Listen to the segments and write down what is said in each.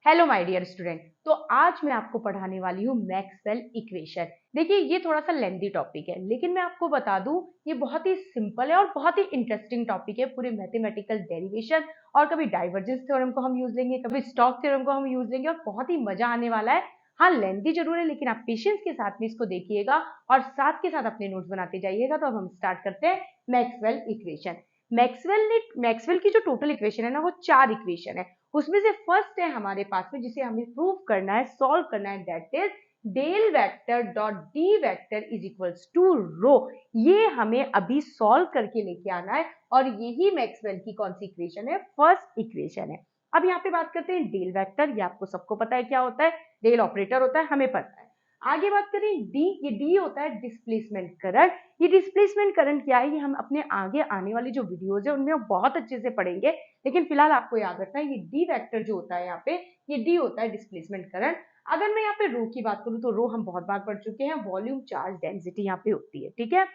Hello my dear student. तो आज मैं आपको पढ़ाने वाली हूँ मैक्सवेल इक्वेशन। देखिए ये थोड़ा सा लेंथी टॉपिक है, लेकिन मैं आपको बता दूं ये बहुत ही सिंपल है और बहुत ही इंटरेस्टिंग टॉपिक है। पूरे मैथमेटिकल डेरिवेशन और कभी डाइवर्जेंस थ्योरम को हम यूज लेंगे, कभी स्टोक्स थ्योरम को हम यूज लेंगे और बहुत ही मजा आने वाला है। हाँ लेंथी जरूर है, लेकिन आप पेशेंस के साथ में इसको देखिएगा और साथ के साथ अपने नोट्स बनाते जाइएगा। तो अब हम स्टार्ट करते हैं मैक्सवेल इक्वेशन। मैक्सवेल की जो टोटल इक्वेशन है ना, वो 4 इक्वेशन है। उसमें से फर्स्ट है हमारे पास में, जिसे हमें प्रूव करना है, सॉल्व करना है, that is del vector dot D vector is equals to rho. ये हमें अभी सॉल्व करके लेके आना है और यही मैक्सवेल की कौन सी इक्वेशन है? फर्स्ट इक्वेशन है। अब यहाँ पे बात करते हैं डेल वेक्टर। ये आपको सबको पता है क्या होता है, डेल ऑपरेटर होता है, हमें पता है। आगे बात करें डी, ये डी होता है डिस्प्लेसमेंट करंट। ये डिस्प्लेसमेंट करंट क्या है, ये हम अपने आगे आने वाली जो वीडियोज है उनमें बहुत अच्छे से पढ़ेंगे, लेकिन फिलहाल आपको याद रखना है ये डी वेक्टर जो होता है यहाँ पे, ये डी होता है डिस्प्लेसमेंट करंट। अगर मैं यहाँ पे रो की बात करूं तो रो हम बहुत बार पढ़ चुके हैं, वॉल्यूम चार्ज डेंसिटी यहाँ पे होती है, ठीक है।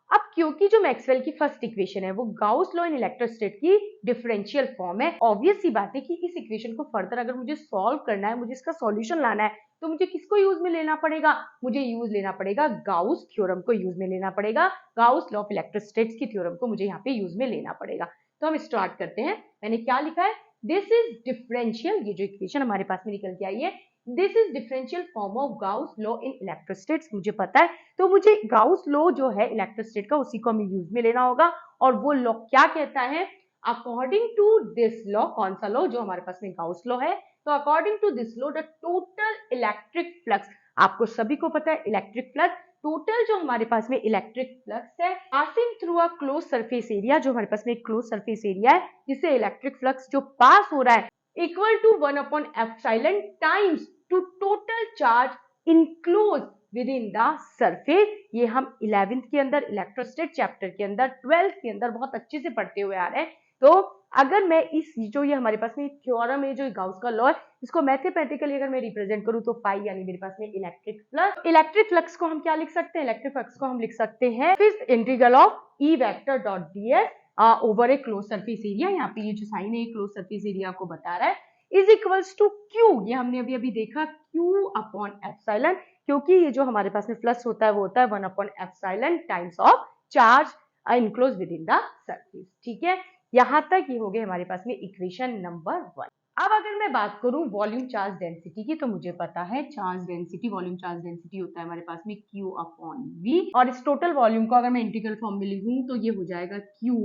अब क्योंकि जो मैक्सवेल की फर्स्ट इक्वेशन है वो गाउस लॉ इन इलेक्ट्रोस्टैटिक की डिफरेंशियल फॉर्म है, ऑब्वियस सी बात है कि इस इक्वेशन को फर्दर अगर मुझे सॉल्व करना है, मुझे इसका सॉल्यूशन लाना है, तो मुझे किसको यूज में लेना पड़ेगा? मुझे यूज लेना पड़ेगा गाउस थ्योरम को यूज में लेना पड़ेगा। गाउस लॉ ऑफ इलेक्ट्रोस्टैटिक्स की थ्योरम को मुझे यहाँ पे यूज में लेना पड़ेगा। तो हम स्टार्ट करते हैं। मैंने क्या लिखा है, दिस इज डिफरेंशियल, ये जो इक्वेशन हमारे पास में निकल के आई है, this is differential form of Gauss law in electrostatics, मुझे पता है। तो मुझे गाउस लॉ जो है इलेक्ट्रोस्टैटिक का, उसी को हमें यूज में लेना होगा। और वो लॉ क्या कहता है? अकॉर्डिंग टू दिस लॉ, कौन सा लॉ? जो हमारे पास में गाउस लॉ है। तो according to this law the total electric flux, आपको सभी को पता है इलेक्ट्रिक फ्लक्स, टोटल जो हमारे पास में इलेक्ट्रिक फ्लक्स है passing through a close surface area, जो हमारे पास में एक क्लोज सरफेस एरिया है जिससे इलेक्ट्रिक फ्लक्स जो पास हो रहा है, equal to 1 upon epsilon times to total charge enclose within the surface. ये हम 11th के अंदर इलेक्ट्रोस्टैटिक चैप्टर के अंदर, 12th के अंदर बहुत अच्छे से पढ़ते हुए आ रहे हैं। तो अगर मैं इस जो ये हमारे पास में थ्योरम है, जो गाउस का लॉ है, इसको मैथमेटिकली अगर मैं रिप्रेजेंट करूं तो पाई यानी मेरे पास में इलेक्ट्रिक फ्लक्स, इलेक्ट्रिक फ्लक्स को हम क्या लिख सकते हैं? इलेक्ट्रिक फ्लक्स को हम लिख सकते हैं integral of E vector dot ds over a close surface area. यहाँ पे ये जो साइन है क्लोज सरफेस एरिया को बता रहा है, इज इक्वल्स टू क्यू, ये हमने अभी अभी देखा, क्यू अपॉन एप्सिलॉन, क्योंकि ये जो हमारे पास में फ्लक्स होता है वो होता है 1 upon epsilon times of charge enclose within the surface, ठीक है। यहां तक ये हो गए हमारे पास में इक्वेशन नंबर 1। अब अगर मैं बात करूं वॉल्यूम चार्ज डेंसिटी की, तो मुझे पता है charge density, volume charge density होता है हमारे पास में Q अपॉन V, और इस टोटल वॉल्यूम को अगर मैं इंटीग्रल फॉर्म में लिखूं तो ये हो जाएगा Q,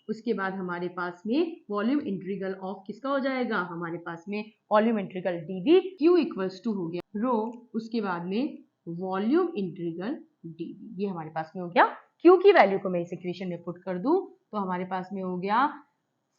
उसके बाद हमारे पास में वॉल्यूम इंटीग्रल ऑफ किसका हो जाएगा? हमारे पास में volume integral dV, Q equals to हो गया रो, उसके बाद में वॉल्यूम इंटीग्रल dV, ये हमारे पास में हो गया। Q की वैल्यू को मैं इस इक्वेशन में पुट कर दूं तो हमारे पास में हो गया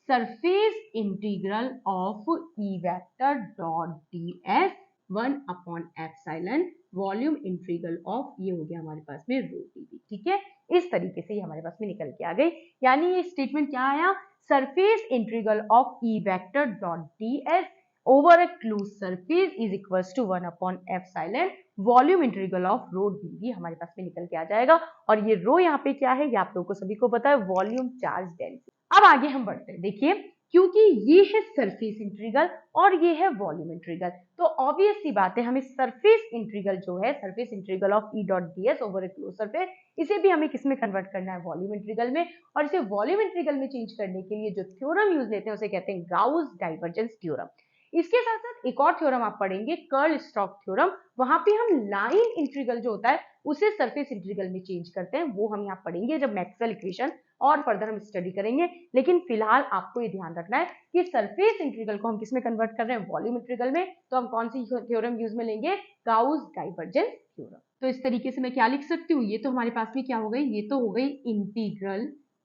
surface integral of E vector dot ds 1 upon epsilon volume integral of, ये हो गया हमारे पास में रो dv, ठीक है। इस तरीके से ये हमारे पास में निकल के आ गई। यानी ये स्टेटमेंट क्या आया? Surface integral of E vector dot ds over a close surface is equals to 1 upon epsilon volume integral of rho dv हमारे पास में निकल के आ जाएगा। और ये रो यहाँ पे क्या है, ये आप लोगों को सभी को पता है, वॉल्यूम चार्ज डेंसिटी। अब आगे हम बढ़ते हैं। देखिए क्योंकि ये है सरफेस इंटीग्रल और ये है वॉल्यूम इंटीग्रल, तो ऑब्वियस सी बात है हमें सरफेस इंटीग्रल जो है, surface integral of E dot ds over a close surface, इसे भी हमें किसमें कन्वर्ट करना है? वॉल्यूम इंटीग्रल में। और इसे वॉल्यूम इंटीग्रल में चेंज करने के लिए जो थ्योरम यूज लेते हैं उसे कहते हैं गाउस डाइवर्जेंस थ्योरम। इसके साथ साथ एक और थ्योरम आप पढ़ेंगे, कर्ल स्टोक थ्योरम। वहां पे हम लाइन इंटीग्रल जो होता है उसे सरफेस इंटीग्रल में चेंज करते हैं, वो हम यहाँ पढ़ेंगे जब मैक्सवेल इक्वेशन और फर्दर हम स्टडी करेंगे। लेकिन फिलहाल आपको ये ध्यान रखना है कि सरफेस इंटीग्रल को हम किस में कन्वर्ट कर रहे हैं? वॉल्यूम इंटीग्रल में। तो हम कौन सी थ्योरम यूज में लेंगे? Gauss divergence theorem. तो इस तरीके से मैं क्या लिख सकती हूँ, ये तो हमारे पास में क्या हो गई, ये तो हो गई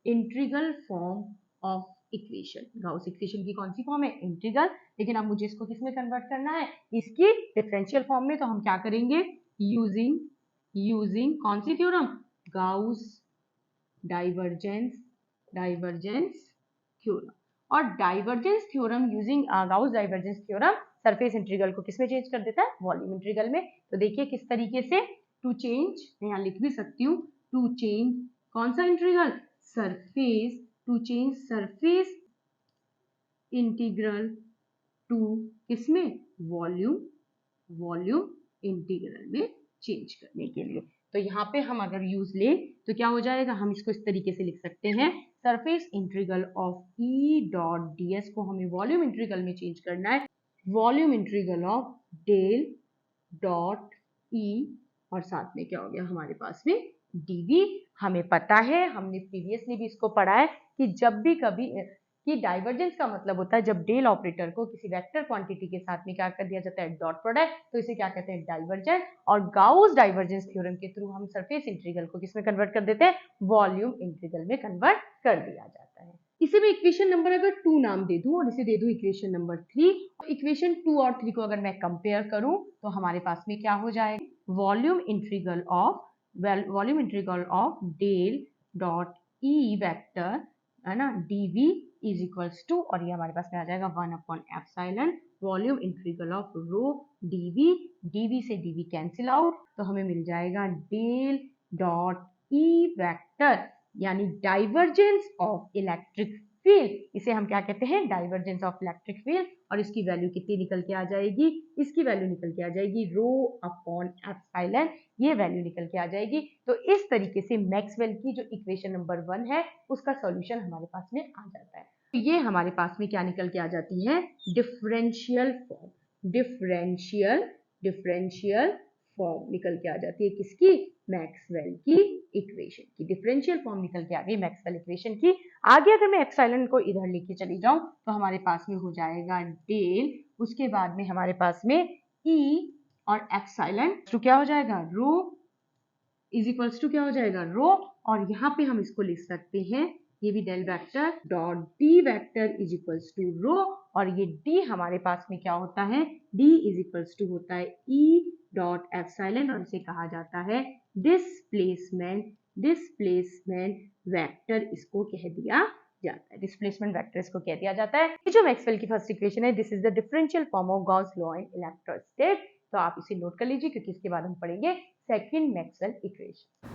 integral form of equation. Gauss equation की कौन सी फॉर्म है? इंटीग्रल। लेकिन अब मुझे इसको किसमें कन्वर्ट करना है? इसकी डिफरेंशियल फॉर्म में। तो हम क्या करेंगे? यूजिंग कौन सी थ्योरम? Gauss divergence theorem. और divergence theorem using Gauss divergence theorem surface integral को किसमें चेंज कर देता है? वॉल्यूम इंटीग्रल में। तो देखिए किस तरीके से, टू चेंज, मैं यहाँ लिख भी सकती हूँ, टू चेंज कौन सा integral? Surface, to change surface integral to किसमें? वॉल्यूम इंटीग्रल में चेंज करने के लिए। तो यहाँ पे हम अगर यूज लें तो क्या हो जाएगा, हम इसको इस तरीके से लिख सकते हैं, surface integral of E dot D S को हमें वॉल्यूम इंटीग्रल में चेंज करना है, volume integral of del dot E, और साथ में क्या हो गया हमारे पास में डीवी। हमें पता है, हमने प्रीवियसली भी इसको पढ़ा है कि जब भी कभी कि डाइवर्जेंस का मतलब होता है जब डेल ऑपरेटर को किसी वेक्टर क्वांटिटी के साथ में क्या कर दिया जाता है, डॉट प्रोडक्ट, तो इसे क्या कहते हैं, डाइवर्जेंस। और गाउस डाइवर्जेंस थ्योरम के थ्रू हम सरफेस इंटीग्रल को किसमें कन्वर्ट कर देते हैं, वॉल्यूम इंटीग्रल में कन्वर्ट कर दिया जाता है। इसे मैं इक्वेशन नंबर अगर 2 नाम दे दूं और इसे दे दूं इक्वेशन नंबर 3, इक्वेशन 2 और 3 को अगर मैं कंपेयर करूं तो हमारे पास में क्या हो जाएगा, volume integral of del dot E vector है ना, dv इज इक्वल्स टू, और ये हमारे पास में आ जाएगा 1/एप्सिलॉन volume integral of rho dv से dv कैंसिल आउट, तो हमें मिल जाएगा डेल डॉट ई वेक्टर यानी डाइवर्जेंस ऑफ इलेक्ट्रिक फील्ड। इसे हम क्या कहते हैं, डाइवर्जेंस ऑफ इलेक्ट्रिक फील्ड। और इसकी वैल्यू कितनी निकल के आ जाएगी, इसकी वैल्यू निकल के आ जाएगी रो अपॉन एप्सिलॉन, ये वैल्यू निकल के आ जाएगी। तो इस तरीके से मैक्सवेल की जो इक्वेशन नंबर 1 है उसका सॉल्यूशन हमारे पास में आ जाता है। तो ये हमारे पास में क्या निकल के आ जाती है, डिफरेंशियल फॉर्म निकल के आ जाती है, किसकी, मैक्सवेल की इक्वेशन की डिफरेंशियल फॉर्म निकल के आ गई मैक्सवेल इक्वेशन की। आगे अगर मैं एप्सिलॉन को इधर लेके चली जाऊं तो हमारे पास में हो जाएगा डेल, उसके बाद में हमारे पास में ई और एप्सिलॉन तो क्या हो जाएगा, रो इज इक्वल्स टू क्या हो जाएगा, रो, और यहाँ पे हम इसको लिख सकते हैं, ये भी del vector dot D vector is equals to rho, और ये डी हमारे पास में क्या होता है, डी इज इक्वल्स टू होता है ई डॉट एप्सिलॉन, और इसे कहा जाता है डिस्प्लेसमेंट वेक्टर, इसको कह दिया जाता है, डिस्प्लेसमेंट वेक्टर इसको कह दिया जाता है। ये जो मैक्सवेल की फर्स्ट इक्वेशन है, this is the differential form of Gauss law in electrostatics, तो आप इसे नोट कर लीजिए क्योंकि इसके बाद हम पढ़ेंगे सेकंड मैक्सवेल इक्वेशन।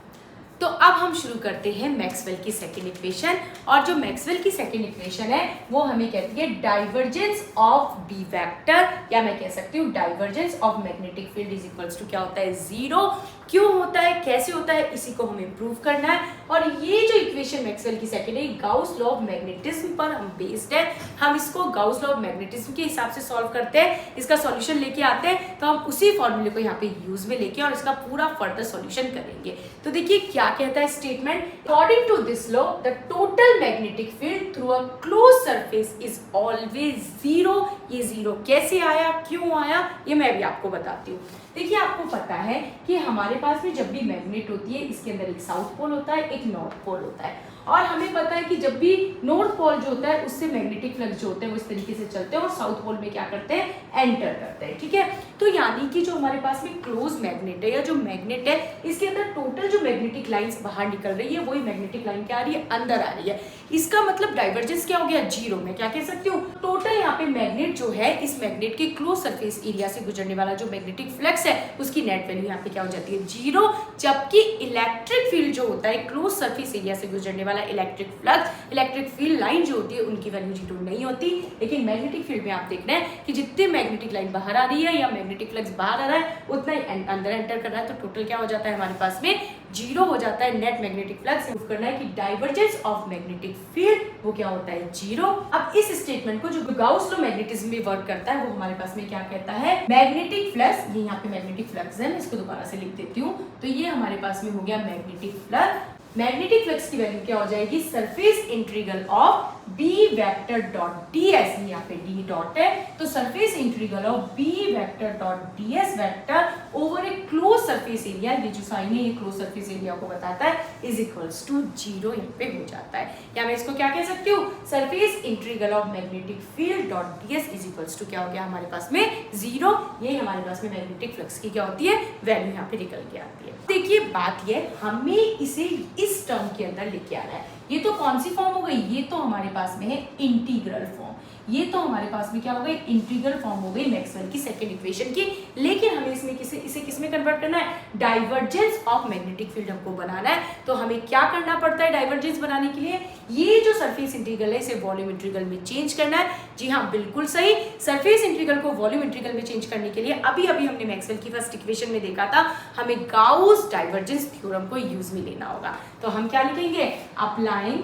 तो अब हम शुरू करते हैं मैक्सवेल की सेकंड इक्वेशन, और जो मैक्सवेल की सेकंड इक्वेशन है वो हमें कहती है डाइवर्जेंस ऑफ बी वेक्टर, या मैं कह सकती हूँ divergence of magnetic field is equals to क्या होता है, 0। क्यों होता है, कैसे होता है, इसी को हमें प्रूव करना है। और ये जो इक्वेशन मैक्सवेल की सेकंड है, गाउस लॉ ऑफ मैग्नेटिज्म पर हम बेस्ड है, हम इसको गाउस लॉ ऑफ मैग्नेटिज्म के हिसाब से सॉल्व करते हैं, इसका सॉल्यूशन लेके आते हैं, तो हम उसी फॉर्मूले को यहाँ पे यूज में लेके और इसका पूरा फर्दर सॉल्यूशन करेंगे। तो देखिए क्या कहता है statement, according to this law the total magnetic field through a close surface is always 0। ये 0 कैसे आया, क्यों आया, ये मैं भी आपको बताती हूँ। देखिए आपको पता है कि हमारे पास में जब भी मैग्नेट होती है, इसके अंदर एक साउथ पोल होता है, एक नॉर्थ पोल होता है, और हमें पता है कि जब भी नॉर्थ पोल जो होता है उससे मैग्नेटिक फ्लक्स जो होते हैं वो इस तरीके से चलते हैं और साउथ पोल में क्या करते हैं, एंटर करते हैं, ठीक है। तो यानी कि जो हमारे पास में क्लोज मैग्नेट है या जो मैग्नेट है, इसके अंदर टोटल जो मैग्नेटिक लाइंस बाहर निकल रही है वही मैग्नेटिक लाइन क्या आ रही है, अंदर आ रही है। इसका मतलब डाइवर्जेंस क्या हो गया, 0। मैं क्या कह सकती हूँ, टोटल यहाँ पे मैग्नेट जो है, इस मैग्नेट के क्लोज सरफेस एरिया से गुजरने वाला जो मैग्नेटिक फ्लक्स है उसकी नेट वैल्यू यहाँ पे क्या हो जाती है, 0। जबकि इलेक्ट्रिक फील्ड जो होता है, क्लोज सरफेस एरिया से गुजरने वाला electric flux, electric field line जो होती है उनकी वैल्यू 0 नहीं होती। लेकिन मैग्नेटिक फील्ड में आप देख रहे हैं कि जितने मैग्नेटिक लाइन बाहर आ रही है या मैग्नेटिक फ्लक्स बाहर आ रहा है उतना ही अंदर एंटर कर रहा है, तो टोटल क्या हो जाता है हमारे पास में, 0 हो जाता है। नेट मैग्नेटिक फ्लक्स प्रूव करना है कि डाइवर्जेंस ऑफ मैग्नेटिक फील्ड वो क्या होता है, 0। अब इस स्टेटमेंट को जो गाउस लॉ मैग्नेटिज्म में वर्क करता है वो हमारे पास में क्या कहता है, मैग्नेटिक फ्लक्स, ये यहाँ पे मैग्नेटिक फ्लक्स है, मैं इसको दोबारा से लिख देती हूँ, तो ये हमारे पास में हो गया मैग्नेटिक फ्लक्स। मैग्नेटिक फ्लक्स की वैल्यू क्या हो जाएगी, surface integral of B vector dot ds, यहाँ पे d डॉट है, तो surface integral of B vector dot ds vector over a close surface area, ये जो साइन है ये क्लोज सरफेस एरिया को बताता है, इज इक्वल्स टू 0 यहाँ पे हो जाता है। या मैं इसको क्या कह सकती हूँ, surface integral of magnetic field dot ds is equals to क्या हो गया हमारे पास में, 0। ये हमारे पास में मैग्नेटिक फ्लक्स की क्या होती है, वैल्यू यहाँ पे निकल के आती है। देखिए बात ये, हमें इसे इस टर्म के अंदर लेके आना है। ये तो कौन सी फॉर्म हो गई, ये तो हमारे पास में है इंटीग्रल फॉर्म, ये तो हमारे पास में क्या हो गई, इंटीग्रल फॉर्म हो गई मैक्सवेल की सेकंड इक्वेशन की। लेकिन हमें इसे किस में कन्वर्ट करना है, डाइवर्जेंस ऑफ मैग्नेटिक फील्ड हमको बनाना है। तो हमें क्या करना पड़ता है डाइवर्जेंस बनाने के लिए, ये जो सरफेस इंटीग्रल है इसे वॉल्यूम इंटीग्रल में चेंज करना है। जी हाँ, बिल्कुल सही, सरफेस इंटीग्रल को वॉल्यूम इंटीग्रल में चेंज करने के लिए अभी हमने मैक्सवेल की फर्स्ट इक्वेशन में देखा था, हमें गाउस डाइवर्जेंस थ्योरम को यूज में लेना होगा। तो हम क्या लिखेंगे, अप्लाइंग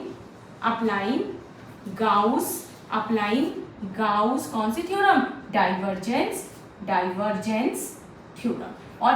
गाउस कौन सी थ्योरम, डाइवर्जेंस थ्योरम। और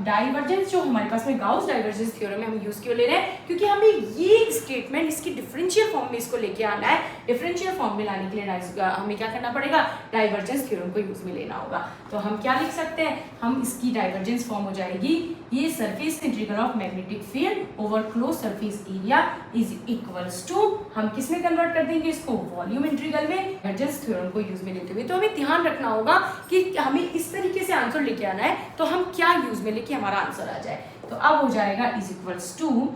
डाइवर्जेंस जो हमारे पास में गाउस डाइवर्जेंस थ्योरम है हम यूज क्यों ले रहे हैं, क्योंकि हमें ये स्टेटमेंट इसकी डिफरेंशियल फॉर्म में इसको लेके आना है। डिफरेंशियल फॉर्म में लाने के लिए हमें क्या करना पड़ेगा, डाइवर्जेंस थ्योरम को यूज में लेना होगा। तो हम क्या लिख सकते हैं, हम इसकी डाइवर्जेंस फॉर्म हो जाएगी, ये surface integral of magnetic field over close surface area is equals to, हम किस में कन्वर्ट कर देंगे इसको, वॉल्यूम इंटीग्रल में डाइवर्जेंस थ्योरम को यूज में लेते हुए। तो हमें ध्यान रखना होगा कि हमें इस तरीके से आंसर लेके आना है, तो हम क्या यूज में लेके हमारा आंसर आ जाए। तो अब हो जाएगा इज इक्वल्स टू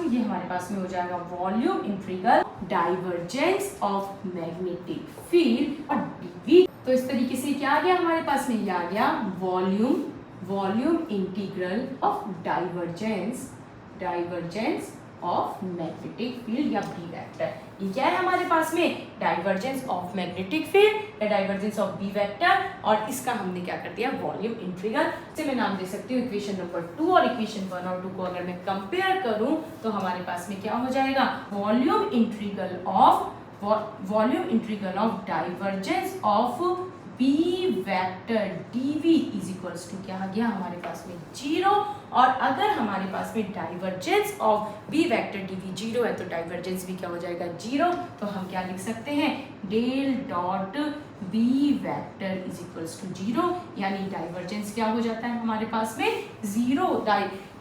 ये हमारे पास में हो जाएगा volume integral divergence of magnetic field और डीवी। तो इस तरीके से क्या आ गया हमारे पास में, ये आ गया volume integral of divergence of magnetic field या बी वेक्टर। ये क्या है हमारे पास में, डाइवर्जेंस ऑफ मैग्नेटिक फील्ड या डाइवर्जेंस ऑफ बी वेक्टर, और इसका हमने क्या कर दिया, वॉल्यूम इंटीग्रल। इसे मैं नाम दे सकती हूँ इक्वेशन नंबर 2, और इक्वेशन 1 और 2 को अगर मैं कंपेयर करूं तो हमारे पास में क्या हो जाएगा, volume integral of divergence of B vector dv is equals to क्या आ गया हमारे पास में 0। और अगर हमारे पास में divergence of B vector dv 0 है तो डाइवर्जेंस भी क्या हो जाएगा 0। तो हम क्या लिख सकते हैं, del dot B vector is equals to 0, यानी डाइवर्जेंस क्या हो जाता है हमारे पास में 0,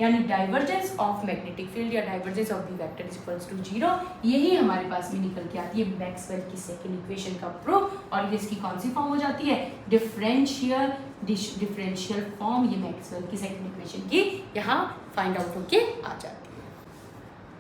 यानी डाइवर्जेंस ऑफ मैग्नेटिक फील्ड या divergence of B vector is equals to 0। यही हमारे पास में निकल के आती है मैक्सवेल की सेकंड इक्वेशन का प्रूफ, और ये इसकी कौन सी फॉर्म हो जाती है, डिफरेंशियल फॉर्म। ये मैक्सवेल की सेकंड इक्वेशन की यहाँ फाइंड आउट होके आ जाती है।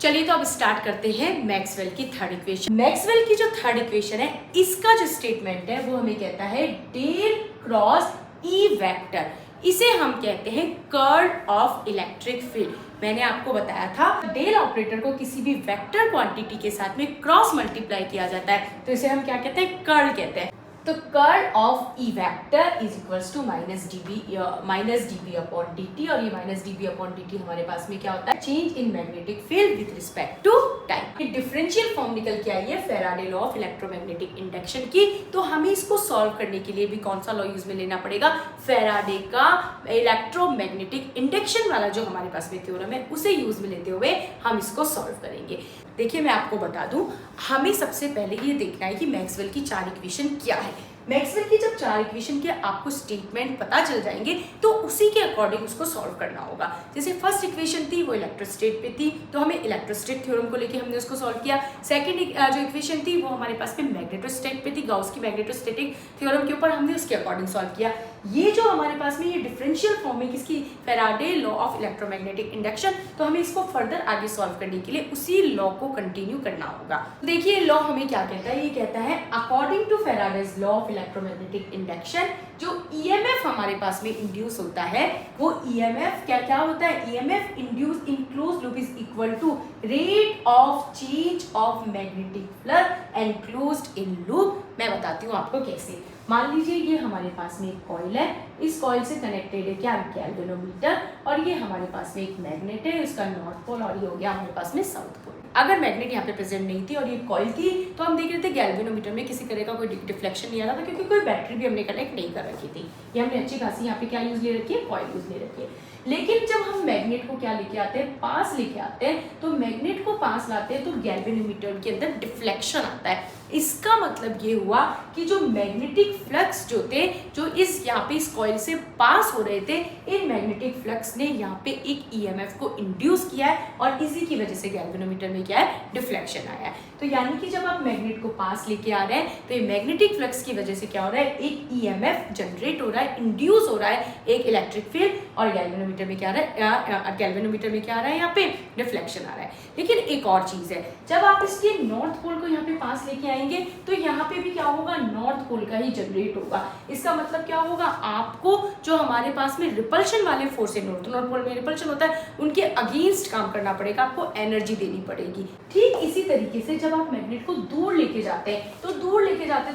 चलिए तो अब स्टार्ट करते हैं मैक्सवेल की थर्ड इक्वेशन। मैक्सवेल की जो थर्ड इक्वेशन है इसका जो स्टेटमेंट है वो हमें कहता है डेल क्रॉस ई वेक्टर, इसे हम कहते हैं कर्ल ऑफ इलेक्ट्रिक फील्ड। मैंने आपको बताया था डेल ऑपरेटर को किसी भी वेक्टर क्वांटिटी के साथ में क्रॉस मल्टीप्लाई किया जाता है तो इसे हम क्या कहते हैं, कर्ल कहते हैं। तो curl of E vector is equals to minus dB upon dt, और ये माइनस dB अपॉन dt हमारे पास में क्या होता है, change in magnetic field with respect to time. ये डिफरेंशियल फॉर्म निकल के आई है Faraday law of electromagnetic induction की। तो हमें इसको सॉल्व करने के लिए भी कौन सा लॉ यूज में लेना पड़ेगा, फैराडे का इलेक्ट्रोमैग्नेटिक इंडक्शन वाला जो हमारे पास में थ्योरम है उसे यूज में लेते हुए हम इसको सॉल्व करेंगे। देखिए मैं आपको बता दूं, हमें सबसे पहले ये देखना है कि मैक्सवेल की 4 इक्वेशन क्या है। मैक्सवेल की जब 4 इक्वेशन के आपको स्टेटमेंट पता चल जाएंगे तो उसी के अकॉर्डिंग उसको सॉल्व करना होगा। जैसे फर्स्ट इक्वेशन थी वो इलेक्ट्रोस्टैट पे थी तो हमें इलेक्ट्रोस्टैट थ्योरम को लेके हमने उसको सॉल्व किया। सेकंड जो इक्वेशन थी वो हमारे पास में मैग्नेटोस्टैट पे थी, गाउस की मैग्नेटोस्टैटिक थ्योरम के ऊपर हमने उसके अकॉर्डिंग सॉल्व किया। ये जो हमारे पास में ये डिफरेंशियल फॉर्म है किसकी, Faraday law of electromagnetic induction, तो हमें इसको फर्दर आगे सॉल्व करने के लिए उसी लॉ को कंटिन्यू करना होगा। देखिए लॉ हमें क्या कहता है, ये कहता है according to Faraday's law of electromagnetic induction जो ईएमएफ हमारे पास में इंड्यूस होता है वो ईएमएफ क्या होता है, EMF induce in closed loop is equal to rate of change of magnetic flux enclosed in loop. मैं बताती हूँ आपको कैसे। मान लीजिए ये हमारे पास में एक कॉइल है, इस कॉइल से कनेक्टेड है क्या, गैल्वेनोमीटर, और ये हमारे पास में एक मैग्नेट है, इसका नॉर्थ पोल, और ये हो गया हमारे पास में साउथ पोल। अगर मैग्नेट यहाँ पे प्रेजेंट नहीं थी और ये कॉइल थी तो हम देख रहे थे गैल्वेनोमीटर में किसी तरह का कोई डिफ्लेक्शन नहीं आ रहा था क्योंकि कोई बैटरी भी हमने कनेक्ट नहीं कर रखी थी। ये हमने अच्छी खासी यहाँ पे क्या यूज ले रखी है, कॉइल यूज ले रखी है। लेकिन जब हम मैग्नेट को क्या लेके आते हैं, पास लेके आते हैं, तो मैग्नेट को पास लाते हैं तो गैल्वेनोमीटर के अंदर डिफ्लेक्शन आता है। इसका मतलब ये हुआ कि जो मैग्नेटिक फ्लक्स जो थे जो इस यहाँ पे इस कॉइल से पास हो रहे थे, इन मैग्नेटिक फ्लक्स ने यहाँ पे एक ईएमएफ को इंड्यूस किया है और इसी की वजह से गैल्वेनोमीटर में क्या है, डिफ्लेक्शन आया है। तो यानी कि जब आप मैग्नेट को पास लेके आ रहे हैं तो ये मैग्नेटिक फ्लक्स की वजह से क्या हो रहा है, एक ईएमएफ जनरेट हो रहा है, इंड्यूस हो रहा है एक इलेक्ट्रिक फील्ड, और गैल्वेनोमीटर में क्या आ रहा है, गैल्वेनोमीटर में क्या आ रहा है, यहाँ पे डिफ्लेक्शन आ रहा है। लेकिन एक और चीज है, जब आप इसके नॉर्थ पोल को यहाँ पे पास लेके आएंगे जाएंगे तो यहाँ पे भी क्या होगा, नॉर्थ पोल का ही जनरेट होगा। इसका मतलब क्या होगा, आपको जो हमारे पास में रिपल्शन वाले फोर्स है, नॉर्थ पोल में रिपल्शन होता है, उनके अगेंस्ट काम करना पड़ेगा, आपको एनर्जी देनी पड़ेगी। ठीक इसी तरीके से जब आप मैग्नेट को दूर लेके जाते हैं तो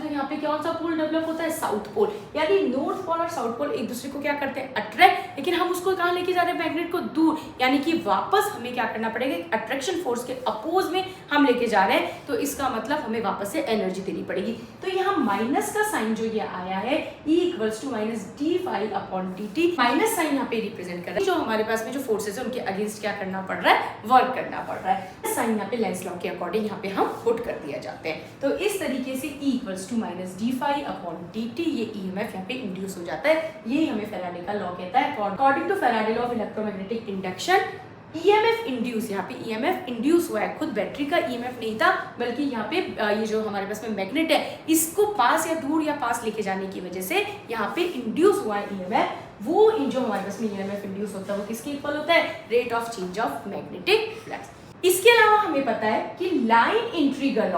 यहाँ पे कौन सा पोल डेवलप होता है, साउथ पोल। यानी नॉर्थ पोल और साउथ पोल एक दूसरे को क्या करते हैं, अट्रैक्ट, लेकिन हम उसको कहाँ लेके जा रहे हैं, मैग्नेट को दूर, यानी कि वापस हमें क्या करना पड़ेगा, अट्रैक्शन फोर्स के अपोज में हम लेके जा रहे हैं, तो इसका मतलब हमें वापस से एनर्जी देनी पड़ेगी। तो यहाँ माइनस का साइन जो ये आया है, E equals to minus d phi upon d t, minus sign यहाँ पे रिप्रेजेंट कर रहा है जो हमारे पास में जो फोर्सेस है उनके अगेंस्ट क्या करना पड़ रहा है, वर्क करना पड़ रहा है। साइन यहाँ पे लेंस लॉ के अकॉर्डिंग यहाँ पे हम पुट कर दिया जाते हैं। तो इस तरीके से E equals to minus d phi upon d t, ये EMF यहाँ पे इंड्यूस हो जाता है। ये हमें फैराडे का लॉ कहता है। According to Faraday law of electromagnetic induction, EMF induce, यहाँ पे EMF इंड्यूस हुआ है, खुद बैटरी का EMF नहीं था, बल्कि यहाँ पे ये जो हमारे पास में मैग्नेट है, इसको पास या दूर या पास लेके जाने की वजह से यहाँ पे इंड्यूस हुआ है EMF। वो जो हमारे पास में EMF इंड्यूस होता है वो किसके इक्वल होता है, rate of change of magnetic flux. इसके अलावा हमें पता है कि line integral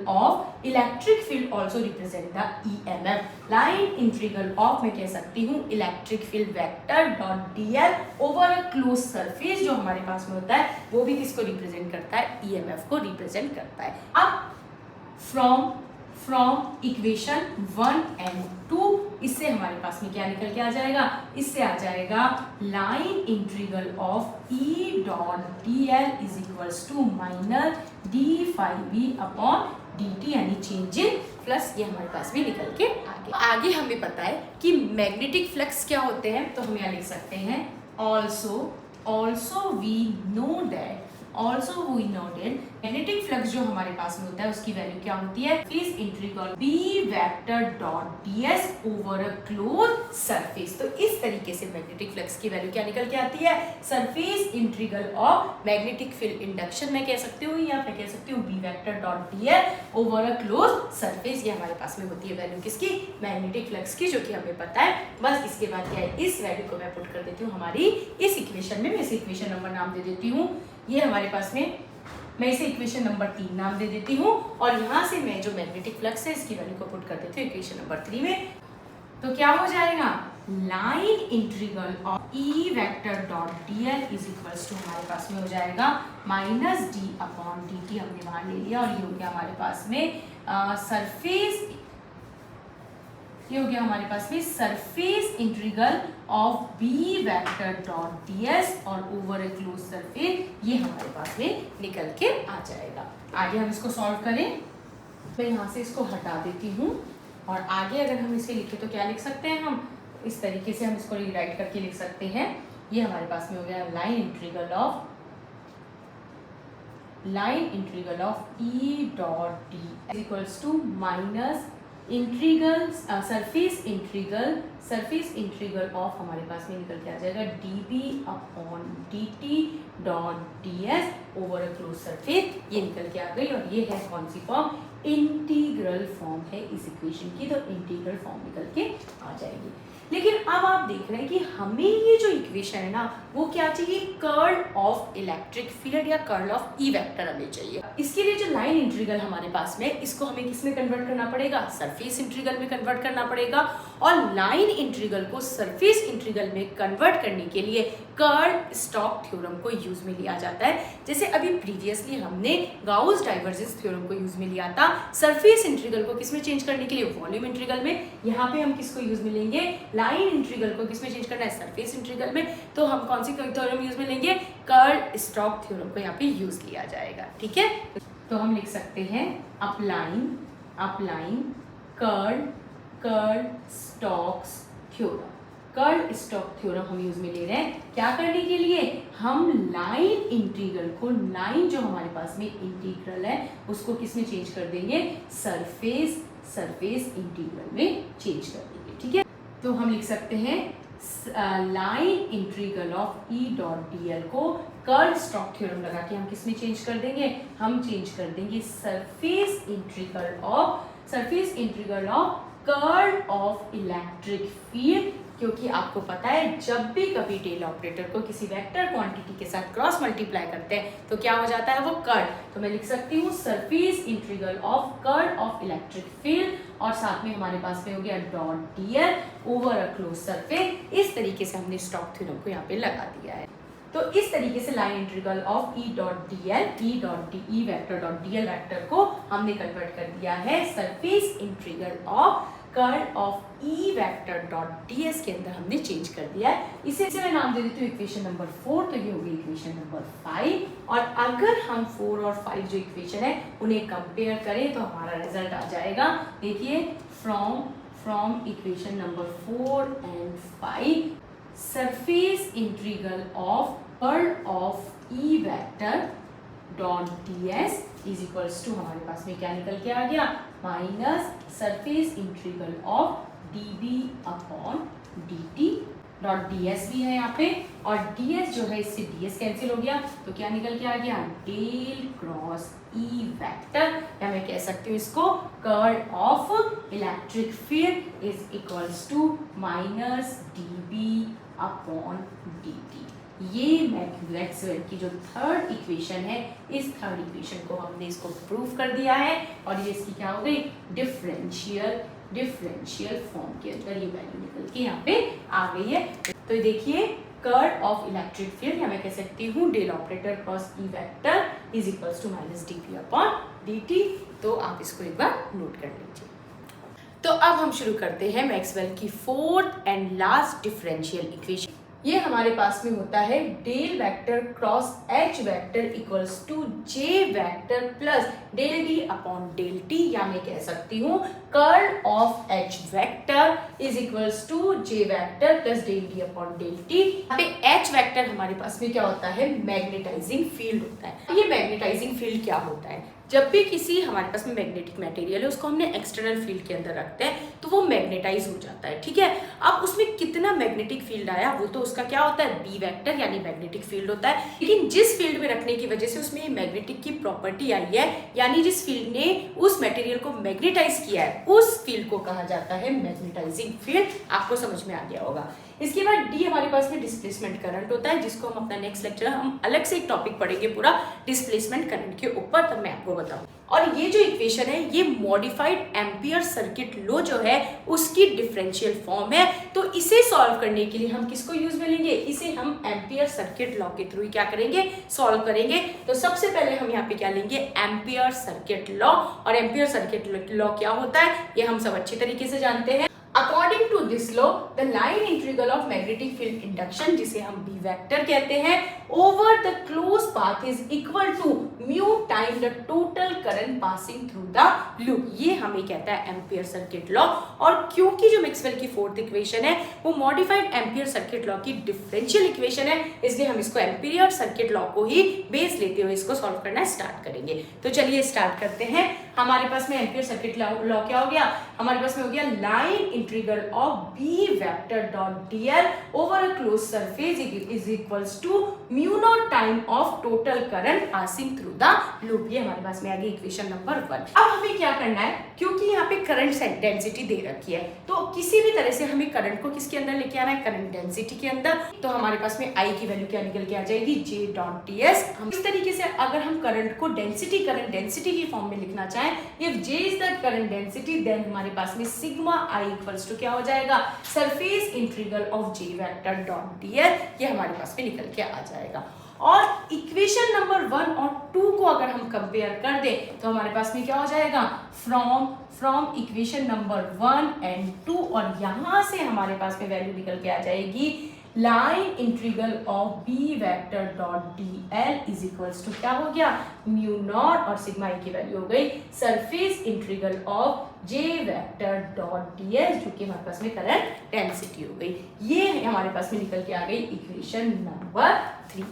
of electric field also represent the EMF। Line integral of मैं कह सकती हूँ electric field vector dot dl over a close surface जो हमारे पास में होता है, वो भी किसको रिप्रेजेंट करता है, EMF को रिप्रेजेंट करता है। अब फ्रॉम इक्वेशन 1 एंड 2, इससे हमारे पास में क्या निकल के आ जाएगा, इससे आ जाएगा line integral of E dot DL is equals to minus d phi B upon d t, यानी चेंज इन फ्लक्स, ये हमारे पास में निकल के आगे हमें पता है कि मैग्नेटिक फ्लक्स क्या होते हैं, तो हम यहाँ लिख सकते हैं also we know that magnetic flux जो हमारे पास में होता है उसकी वैल्यू क्या होती है, is integral B vector dot ds over a close surface. तो इस तरीके से मैग्नेटिक फ्लक्स की वैल्यू क्या निकल के आती है, surface integral of magnetic field induction मैं कह सकती हूँ, या मैं कह सकती हूँ B vector dot dl over a close surface. ये हमारे पास में होती है वैल्यू किसकी, मैग्नेटिक फ्लक्स की, जो कि हमें पता है। बस इसके बाद क्या है, इस वैल्यू को मैं पुट कर देती हूँ हमारी इस इक्वेशन में। मैं इस इक्वेशन नंबर नाम दे देती हूँ, ये हमारे पास में, मैं इसे इक्वेशन नंबर 3 नाम दे देती हूँ, और यहाँ से मैं जो मैग्नेटिक फ्लक्स है इसकी वैल्यू को पुट कर देती हूँ इक्वेशन नंबर 3 में। तो क्या हो जाएगा, line integral of E vector dot DL is equals to हमारे पास में हो जाएगा minus d upon d t, हमने वहां ले लिया, और ये हो गया हमारे पास में सरफेस, ये हो गया हमारे पास में surface integral of B vector dot ds और ओवर ए क्लोज सरफेस, ये हमारे पास में निकल के आ जाएगा। आगे हम इसको सॉल्व करें, मैं यहाँ से इसको हटा देती हूँ, और आगे अगर हम इसे लिखें तो क्या लिख सकते हैं, हम इस तरीके से हम इसको रीराइट करके लिख सकते हैं। ये हमारे पास में हो गया line integral of E dot d equals to minus surface integral of हमारे पास में निकल के आ जाएगा dB upon dt dot ds over a close surface, ये निकल के आ गई, और ये है कौन सी फॉर्म, इंटीग्रल फॉर्म है इस इक्वेशन की, तो इंटीग्रल फॉर्म निकल के आ जाएगी। लेकिन अब आप देख रहे हैं कि हमें ये जो इक्वेशन है ना, वो क्या चाहिए, कर्ल ऑफ इलेक्ट्रिक फील्ड या कर्ल ऑफ E वेक्टर हमें चाहिए। इसके लिए जो लाइन इंटीग्रल हमारे पास में, इसको हमें किस में कन्वर्ट करना पड़ेगा, सरफेस इंटीग्रल में कन्वर्ट करना पड़ेगा, और लाइन इंटीग्रल को सरफेस इंटीग्रल में कन्वर्ट करने के लिए कर्ल स्टोक्स थ्योरम को यूज में लिया जाता है। जैसे अभी प्रीवियसली हमने गाउस डाइवर्जेंस थ्योरम को यूज में लिया था सरफेस इंटीग्रल को किस में चेंज करने के लिए, वॉल्यूम इंटीग्रल में। यहाँ पे हम किसको यूज में लेंगे, लाइन इंटीग्रल को किस में चेंज करना है, सरफेस इंटीग्रल में। तो हम कौन सी थ्योरम यूज में लेंगे, कर्ल स्टोक्स थ्योरम को यहाँ पे यूज किया जाएगा। ठीक है, तो हम लिख सकते हैं applying curl Stokes theorem. Curl Stokes theorem हम यूज में ले रहे हैं क्या करने के लिए, हम लाइन इंटीग्रल को, लाइन जो हमारे पास में इंटीग्रल है उसको किस में चेंज कर देंगे, सरफेस इंटीग्रल में चेंज कर देंगे। ठीक है, तो हम लिख सकते हैं line integral of E dot DL को कर्ल स्टोक्स थ्योरम लगा के हम किस में चेंज कर देंगे, हम चेंज कर देंगे surface integral of curl of electric field क्योंकि आपको पता है जब भी कभी डेल ऑपरेटर को किसी वेक्टर क्वांटिटी के साथ क्रॉस मल्टीप्लाई करते हैं तो क्या हो जाता है, वो कर्ल। तो मैं लिख सकती हूँ surface integral of curl of electric field और साथ में हमारे पास में हो गया dot dl over a close surface. इस तरीके से हमने स्टोक्स थ्योरम को यहाँ पे लगा दिया है। तो इस तरीके से line integral of E dot DL E vector dot DL vector को हमने कन्वर्ट कर दिया है surface integral of curl of E vector dot DS के अंदर हमने चेंज कर दिया है। इसे मैं नाम दे देती हूँ इक्वेशन नंबर 4, तो ये हो गई इक्वेशन नंबर 5। और अगर हम 4 और 5 जो इक्वेशन है उन्हें कंपेयर करें तो हमारा रिजल्ट आ जाएगा। देखिए from equation number 4 and 5 surface integral of curl of E vector dot ds is equals to हमारे पास में क्या निकल के आ गया, minus surface integral of dv upon dt dot ds भी है यहाँ पे, और ds जो है इससे ds कैंसिल हो गया तो क्या निकल के आ गया, डेल क्रॉस ई वेक्टर, या मैं कह सकती हूँ इसको curl of electric field is equals to minus dv upon dt। ये मैक्सवेल की जो थर्ड इक्वेशन है, इस थर्ड इक्वेशन को हमने इसको प्रूव कर दिया है और ये इसकी क्या हो गई, डिफरेंशियल फॉर्म के अंदर ये वैल्यू निकल के यहाँ पे आ गई है। तो देखिए कर्ल ऑफ इलेक्ट्रिक फील्ड, या मैं कह सकती हूँ del operator cross E vector is equals to minus dp upon dt। तो आप इसको एक बार नोट कर लीजिए। तो अब हम शुरू करते हैं मैक्सवेल की fourth and last differential equation. ये हमारे पास में होता है del vector cross H vector equals to J vector plus del D upon del T, या मैं कह सकती हूँ curl of H vector is equals to J vector plus del D upon del T. यहाँ पे एच वेक्टर हमारे पास में क्या होता है, मैग्नेटाइजिंग फील्ड होता है। ये मैग्नेटाइजिंग फील्ड क्या होता है, जब भी किसी हमारे पास में मैग्नेटिक मटेरियल है उसको हमने एक्सटर्नल फील्ड के अंदर रखते हैं तो वो मैग्नेटाइज हो जाता है, ठीक है। अब उसमें कितना मैग्नेटिक फील्ड आया वो तो उसका क्या होता है, बी वेक्टर यानी मैग्नेटिक फील्ड होता है। लेकिन जिस फील्ड में रखने की वजह से उसमें मैग्नेटिक की प्रॉपर्टी आई है, यानी जिस फील्ड ने उस मटेरियल को मैग्नेटाइज किया है, उस फील्ड को कहा जाता है मैग्नेटाइजिंग फील्ड। आपको समझ में आ गया होगा। इसके बाद डी हमारे पास में डिस्प्लेसमेंट करंट होता है, जिसको हम अपना नेक्स्ट लेक्चर हम अलग से एक टॉपिक पढ़ेंगे पूरा डिस्प्लेसमेंट करंट के ऊपर, तब मैं आपको बताऊं। और ये जो इक्वेशन है ये मॉडिफाइड एम्पियर सर्किट लॉ जो है उसकी डिफरेंशियल फॉर्म है। तो इसे सॉल्व करने के लिए हम किसको यूज में लेंगे, इसे हम एम्पियर सर्किट लॉ के थ्रू ही क्या करेंगे, सॉल्व करेंगे। तो सबसे पहले हम यहाँ पे क्या लेंगे, एम्पियर सर्किट लॉ। और एम्पियर सर्किट लॉ क्या होता है ये हम सब अच्छी तरीके से जानते हैं। According to this law, the line integral of magnetic field induction, जिसे हम B वेक्टर कहते हैं, over the closed path is equal to mu time the total current passing through the loop। ये हमें कहता है एम्पियर सर्किट लॉ। और क्योंकि जो मैक्सवेल की फोर्थ इक्वेशन है वो मॉडिफाइड एम्पियर सर्किट लॉ की डिफरेंशियल इक्वेशन है, इसलिए हम इसको एम्पियर सर्किट लॉ को ही बेस लेते हुए इसको सॉल्व करना स्टार्ट करेंगे। तो चलिए स्टार्ट करते हैं। हमारे पास में एम्पियर सर्किट लॉ क्या हो गया, हमारे पास में हो गया line integral of B vector dot dl over a close surface is equals to mu naught time of total current passing through the loop. ये हमारे पास में आ गई इक्वेशन नंबर 1। अब हमें क्या करना है, क्योंकि यहाँ पे करंट डेंसिटी दे रखी है तो किसी भी तरह से हमें करंट को किसके अंदर लेके आना है, करंट डेंसिटी के अंदर। तो हमारे पास में आई की वैल्यू क्या निकल के आ जाएगी, जे डॉट ds। हम इस तरीके से अगर हम करंट को करंट डेंसिटी की फॉर्म में लिखना चाहें, if j is the current density than हमारे पास में सिग्मा i इक्वल्स टू क्या हो जाएगा, surface integral of j vector dot dl। ये हमारे पास में निकल के आ जाएगा। और इक्वेशन नंबर 1 और 2 को अगर हम कंपेयर कर दें तो हमारे पास में क्या हो जाएगा, फ्रॉम इक्वेशन नंबर 1 एंड 2, और यहां से हमारे पास में वैल्यू निकल के आ जाएगी line integral of B vector dot dl is equals to क्या हो गया, म्यू नॉट और सिग्मा की वैल्यू हो गई surface integral of J vector dot ds, जो कि हमारे पास में करंट डेंसिटी हो गई। ये हमारे पास में निकल के आ गई इक्वेशन नंबर 3।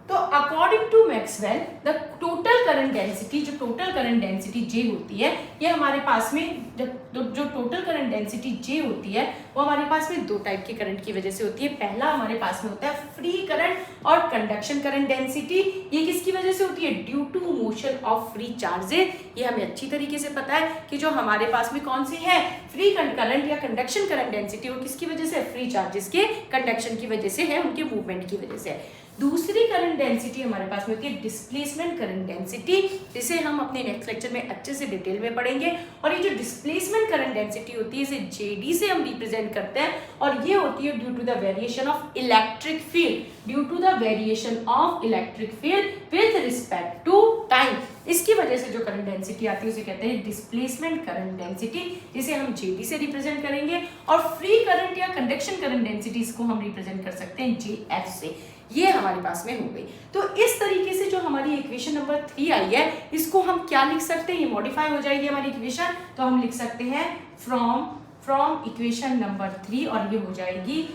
तो according to Maxwell the total current density, जो टोटल करंट डेंसिटी J होती है, ये हमारे पास में जो टोटल करंट डेंसिटी J होती है वो हमारे पास में दो टाइप के करंट की वजह से होती है। पहला हमारे पास में होता है फ्री करंट और कंडक्शन करंट डेंसिटी। ये किसकी वजह से होती है? Due to motion of free charges. ये हमें अच्छी तरीके से पता है कि जो हमारे पास में कौन सी है फ्री करंट या कंडक्शन करंट डेंसिटी, वो किसकी वजह से? फ्री चार्जेस के कंडक्शन की वजह से है, उनके मूवमेंट की वजह से है। दूसरी करंट डेंसिटी हमारे पास में होती है डिस्प्लेसमेंट करंट डेंसिटी, जिसे हम अपने नेक्स्ट लेक्चर में अच्छे से डिटेल में पढ़ेंगे। और ये जो डिस्प्लेसमेंट करंट डेंसिटी होती है इसे JD से हम रिप्रेजेंट करते हैं, और ये होती है due to the variation of electric field, due to the variation of electric field with respect to time. इसकी वजह से जो करंट डेंसिटी आती है उसे कहते हैं डिस्प्लेसमेंट करंट डेंसिटी, जिसे हम JD से रिप्रेजेंट करेंगे। और फ्री करंट या कंडक्शन करंट डेंसिटी इसको हम रिप्रेजेंट कर सकते हैं JF से। ये हमारे पास में हो गई। तो इस तरीके से जो हमारी इक्वेशन नंबर 3 आई है, इसको हम क्या लिख सकते हैं? ये मॉडिफाई हो जाएगी हमारी इक्वेशन, तो हम लिख सकते हैं फ्रॉम इक्वेशन नंबर 3, और ये हो जाएगी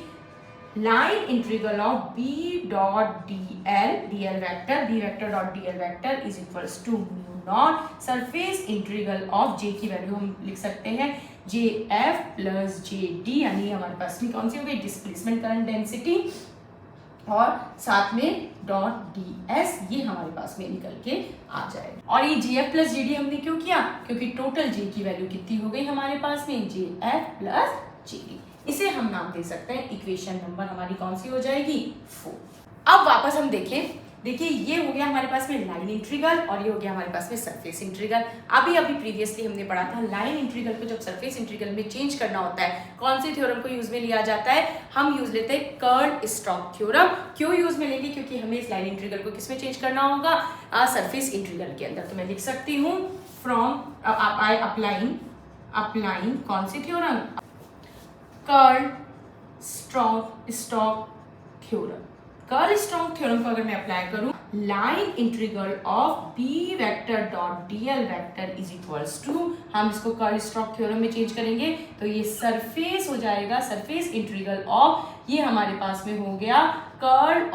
line integral of B dot dl vector is equals to mu naught surface integral of J की वैल्यू हम लिख सकते हैं JF प्लस JD, यानी हमारे पास में कौन सी हो गई? डिस्प्लेसमेंट करंट डेंसिटी, और साथ में डॉट ds, ये हमारे पास में निकल के आ जाएगा। और ये JF प्लस JD हमने क्यों किया? क्योंकि टोटल J की वैल्यू कितनी हो गई हमारे पास में? JF plus JD। इसे हम नाम दे सकते हैं, इक्वेशन नंबर हमारी कौन सी हो जाएगी? 4। अब वापस हम देखें, देखिए ये हो गया हमारे पास में लाइन इंटीग्रल, और ये हो गया हमारे पास में सरफेस इंटीग्रल। अभी प्रीवियसली हमने पढ़ा था लाइन इंटीग्रल को जब सरफेस इंटीग्रल में चेंज करना होता है, कौन से थ्योरम को यूज में लिया जाता है? हम यूज लेते हैं कर्ल स्टोक्स थ्योरम। क्यों यूज में लेंगे? क्योंकि हमें इस लाइन इंटीग्रल को किस में चेंज करना होगा? सरफेस इंटीग्रल के अंदर। तो मैं लिख सकती हूँ फ्रॉम अप्लाइंग कौन सी theorem? Curl Stokes theorem. Curl Stokes theorem को अगर मैं अप्लाई करूं, line integral of B vector dot dl vector is equals to, हम इसको कर्ल स्टोक्स थ्योरम में चेंज करेंगे तो ये सरफेस हो जाएगा, सरफेस इंटीग्रल ऑफ, ये हमारे पास में हो गया कर्ल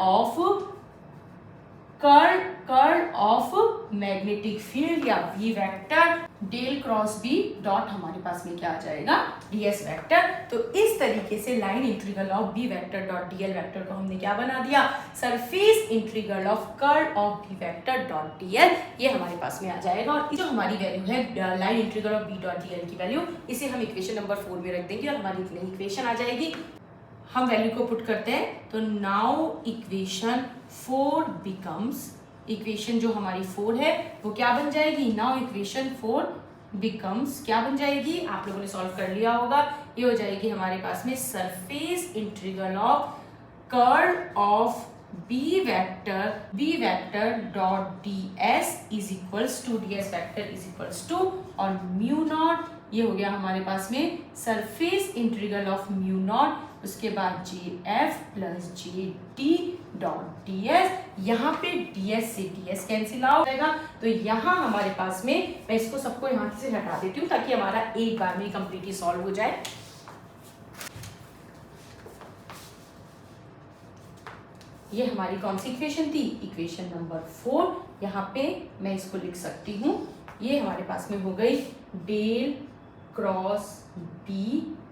ऑफ मैग्नेटिक फील्ड या B vector del cross B dot हमारे पास में क्या आ जाएगा? ds vector. तो इस तरीके से line integral of B vector dot dl vector को हमने क्या बना दिया? Surface integral of curl of B vector dot dl, ये हमारे पास में आ जाएगा। और जो हमारी वैल्यू है line integral of B dot dl की वैल्यू, इसे हम इक्वेशन नंबर 4 में रख देंगे और हमारी नई इक्वेशन आ जाएगी। हम वैल्यू को पुट करते हैं, तो नाउ इक्वेशन 4 बिकम्स, इक्वेशन जो हमारी 4 है वो क्या बन जाएगी? नाउ इक्वेशन 4 बिकम्स क्या बन जाएगी? आप लोगों ने सॉल्व कर लिया होगा, ये हो जाएगी हमारे पास में surface integral of curl of B vector dot ds is equals to ds vector is equals to, और म्यू नॉट, ये हो गया हमारे पास में surface integral of mu naught, उसके बाद JF plus JD dot ds। यहाँ पे ds से ds कैंसिल आउट हो जाएगा, तो यहाँ हमारे पास में, मैं इसको सबको यहाँ से हटा देती हूँ ताकि हमारा एक बार में कंप्लीटली सॉल्व हो जाए। ये हमारी कौन सी इक्वेशन थी? Equation number 4। यहाँ पे मैं इसको लिख सकती हूँ, ये हमारे पास में हो गई डेल क्रॉस B,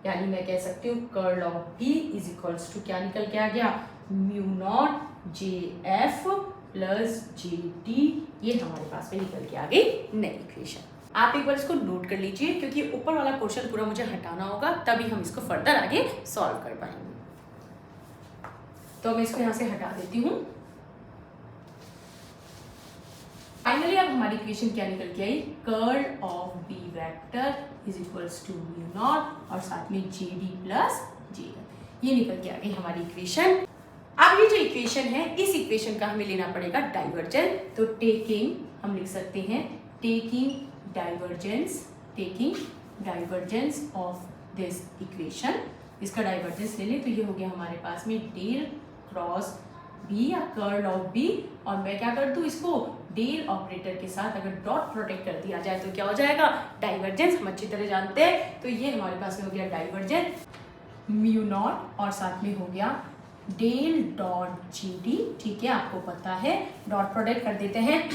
यानी मैं कह सकती हूँ curl of B is equals to क्या निकल के आ गया? Mu naught JF plus JD, ये हमारे पास में निकल के आ गई नई इक्वेशन। आप एक बार इसको नोट कर लीजिए, क्योंकि ऊपर वाला पोर्शन पूरा मुझे हटाना होगा, तभी हम इसको फर्दर आगे सॉल्व कर पाएंगे। तो मैं इसको यहाँ से हटा देती हूँ। फाइनली अब हमारी इक्वेशन क्या निकल के आई? Curl of B vector is equals to mu naught और साथ में JD प्लस JF, ये निकल के आ गई हमारी इक्वेशन। अब ये जो इक्वेशन है, इस इक्वेशन का हमें लेना पड़ेगा डाइवर्जेंस। तो टेकिंग, हम लिख सकते हैं taking divergence of this equation, इसका डाइवर्जेंस ले लें तो ये हो गया हमारे पास में डेल क्रॉस B या कर्ल ऑफ B, और मैं क्या कर दूं, इसको डेल ऑपरेटर के साथ अगर डॉट प्रोटेक्ट कर दिया जाए तो क्या हो जाएगा? डाइवर्जेंस। हम अच्छी तरह जानते हैं, तो ये हमारे पास में हो गया डाइवर्जेंस म्यू नॉट, और साथ में हो गया डेल डॉट GD, ठीक है, आपको पता है डॉट प्रोडक्ट कर देते हैं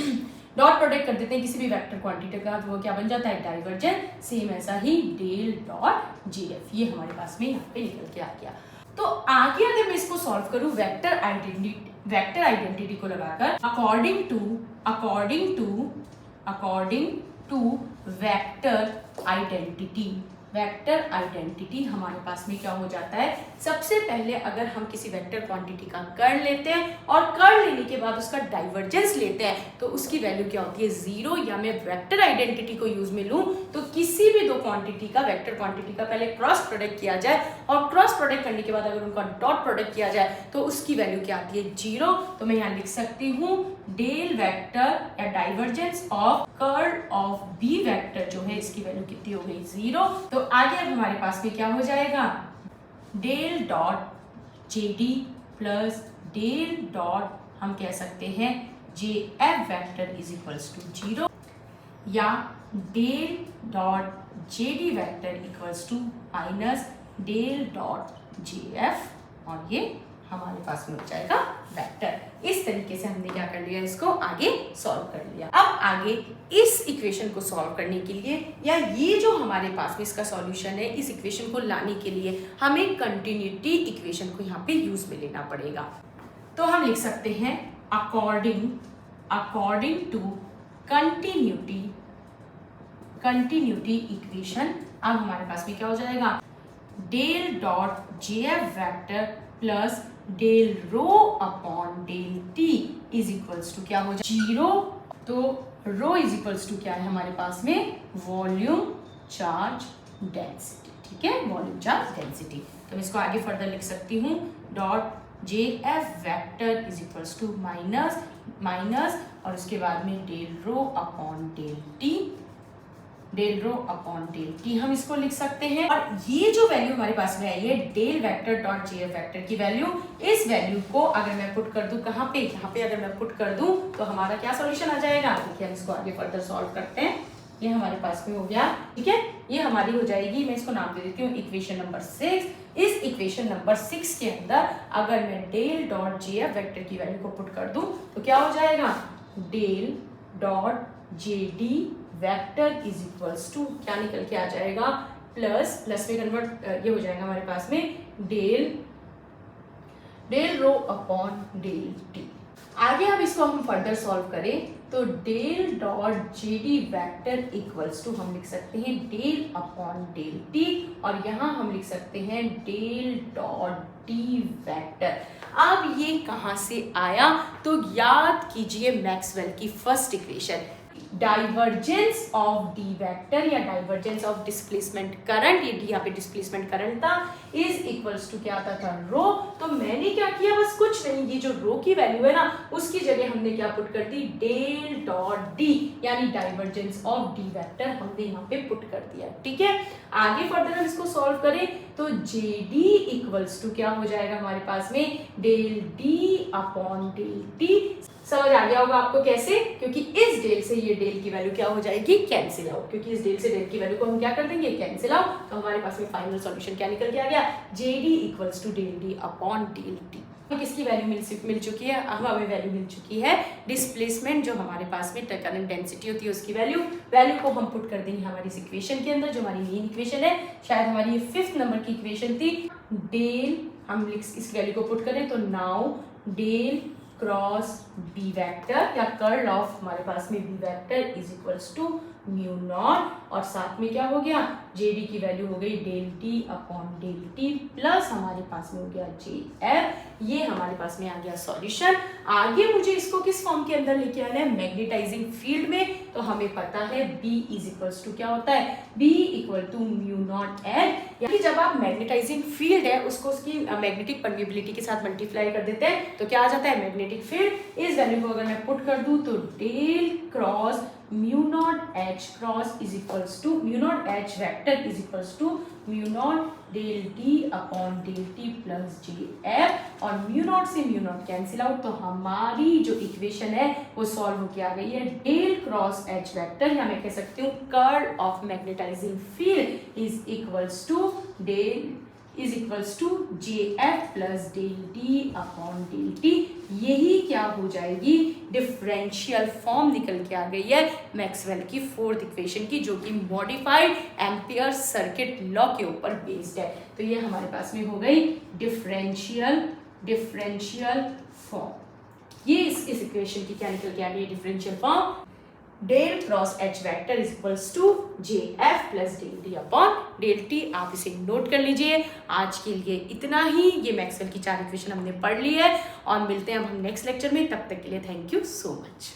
डॉट प्रोडक्ट कर देते हैं किसी भी वेक्टर क्वांटिटी का, तो वो क्या बन जाता है, डाइवर्जेंट। सेम ऐसा ही डेल डॉट GF, ये हमारे पास में यहाँ पे निकल के आ गया। तो आगे अगर मैं इसको सॉल्व करूं वेक्टर आइडेंटिटी को लगाकर, अकॉर्डिंग टू वेक्टर आइडेंटिटी हमारे पास में क्या हो जाता है, सबसे पहले अगर हम किसी वेक्टर क्वांटिटी का कर्ल लेते हैं और कर्ल लेने के बाद उसका डाइवर्जेंस लेते हैं तो उसकी वैल्यू क्या होती है, 0। या मैं वेक्टर आइडेंटिटी को यूज में लूं तो किसी भी दो क्वांटिटी का, वेक्टर क्वांटिटी का पहले क्रॉस प्रोडक्ट किया जाए और क्रॉस प्रोडक्ट करने के बाद अगर उनका डॉट प्रोडक्ट किया जाए तो उसकी वैल्यू क्या आती है, 0। तो मैं यहाँ लिख सकती हूँ डेल वेक्टर या divergence of curl of B vector जो है इसकी वैल्यू कितनी हो गई, 0। तो आगे अब हमारे पास में क्या हो जाएगा, del dot JD plus del dot हम कह सकते हैं JF vector is equals to 0, या डेल dot JD vector equals to minus del dot JF, और ये हमारे पास में हो जाएगा वेक्टर। इस तरीके से हमने क्या कर लिया, इसको आगे सॉल्व कर लिया। अब आगे इस इक्वेशन को सॉल्व करने के लिए, या ये जो हमारे पास में इसका सॉल्यूशन है, इस इक्वेशन को लाने के लिए हमें कंटिन्यूटी इक्वेशन को यहाँ पे यूज में लेना पड़ेगा। तो हम लिख सकते हैं अकॉर्डिंग टू कंटिन्यूटी इक्वेशन। अब हमारे पास में क्या हो जाएगा, del dot JF vector plus del rho upon del T is equals to क्या हो जाए, 0। तो रो इज इक्वल्स टू क्या है हमारे पास में, वॉल्यूम चार्ज डेंसिटी, ठीक है, वॉल्यूम चार्ज डेंसिटी। तो मैं इसको आगे फर्दर लिख सकती हूँ, dot JF vector is equals to minus और उसके बाद में del rho upon del T हम इसको लिख सकते हैं। और ये जो वैल्यू हमारे पास में आई है del vector dot JF vector की वैल्यू, इस वैल्यू को अगर मैं पुट कर दूं कहाँ पे, यहाँ पे अगर मैं पुट कर दूं तो हमारा क्या सॉल्यूशन आ जाएगा। देखिए हम इसको आगे फर्दर सॉल्व करते हैं। ये हमारे पास में हो गया, ठीक है, ये हमारी हो जाएगी, मैं इसको नाम दे देती हूँ इक्वेशन नंबर 6। इस इक्वेशन नंबर 6 के अंदर अगर मैं डेल डॉट JF वेक्टर की वैल्यू को पुट कर दूं तो क्या हो जाएगा, del dot JD vector is equals to क्या निकल के आ जाएगा, प्लस में कन्वर्ट ये हो जाएगा हमारे पास में del rho upon del T। आगे अब इसको हम फर्दर सॉल्व करें तो del dot JD vector equals to हम लिख सकते हैं डेल अपॉन डेल T, और यहाँ हम लिख सकते हैं डेल डॉट T वेक्टर। अब ये कहाँ से आया, तो याद कीजिए मैक्सवेल की first equation, divergence of D vector या डाइवर्जेंस ऑफ डिस्प्लेसमेंट करंट, ये यहाँ पे डिस्प्लेसमेंट करंट था, इज इक्वल्स टू क्या आता था, रो। तो मैंने क्या किया, बस कुछ नहीं, ये जो रो की वैल्यू है ना उसकी जगह हमने क्या पुट कर दी, डेल डॉट डी यानी डाइवर्जेंस ऑफ डी वेक्टर हमने यहाँ पे पुट कर दिया, ठीक है। आगे फर्दर हम इसको सॉल्व करें तो JD इक्वल्स टू क्या हो जाएगा हमारे पास में, del D upon del T। समझ आ गया होगा आपको कैसे, क्योंकि इस डेल से ये डेल की वैल्यू क्या हो जाएगी, कैंसिल आउट, क्योंकि इस डेल से डेल की वैल्यू को हम क्या कर देंगे, कैंसिल आउट। तो हमारे पास में फाइनल सॉल्यूशन क्या निकल के आ गया, JD equals to del D upon del T। किसकी वैल्यू मिल चुकी है, अब हमें वैल्यू मिल चुकी है डिस्प्लेसमेंट जो हमारे पास में करंट डेंसिटी होती है उसकी वैल्यू को हम पुट कर देंगे हमारी इस इक्वेशन के अंदर, जो हमारी मेन इक्वेशन है, शायद हमारी ये 5th नंबर की इक्वेशन थी। डेल हम इस वैल्यू को पुट करें तो now del cross B vector या कर्ल ऑफ हमारे पास में B vector is equals to mu naught, और साथ में क्या हो गया, JD की वैल्यू हो गई del T upon del T plus हमारे पास में हो गया JF। ये हमारे पास में आ गया सॉल्यूशन। आगे मुझे इसको किस फॉर्म के अंदर लेके आना है, मैग्नेटाइजिंग फील्ड में। तो हमें पता है B इज इक्वल्स टू क्या होता है, B equal to mu naught H, यानी जब आप मैग्नेटाइजिंग फील्ड है उसको उसकी मैग्नेटिक परमिएबिलिटी के साथ मल्टीप्लाई कर देते हैं तो क्या आ जाता है, मैग्नेटिक फील्ड। इस वैल्यू को अगर मैं पुट कर दूं तो del cross mu naught H cross is equals to mu naught H vector is equals to mu naught del D upon del T plus JF, और म्यू नॉट से mu naught cancel out, तो हमारी जो equation है वो solve होके आ गई है डेल क्रॉस H वेक्टर, या मैं कह सकती हूँ curl of magnetizing field is equals to del is equals to J F plus del D upon del T. यही क्या हो जाएगी, डिफरेंशियल फॉर्म निकल के आ गई है मैक्सवेल की फोर्थ इक्वेशन की, जो कि मॉडिफाइड एम्पियर सर्किट लॉ के ऊपर बेस्ड है। तो ये हमारे पास में हो गई डिफरेंशियल फॉर्म। ये इस इक्वेशन की क्या निकल के आ गई, differential form, del cross H vector is equals to J F plus del D upon del T. आप इसे नोट कर लीजिए। आज के लिए इतना ही। ये मैक्सवेल की 4 इक्वेशन हमने पढ़ ली है और मिलते हैं अब हम नेक्स्ट लेक्चर में। तब तक के लिए थैंक यू सो मच।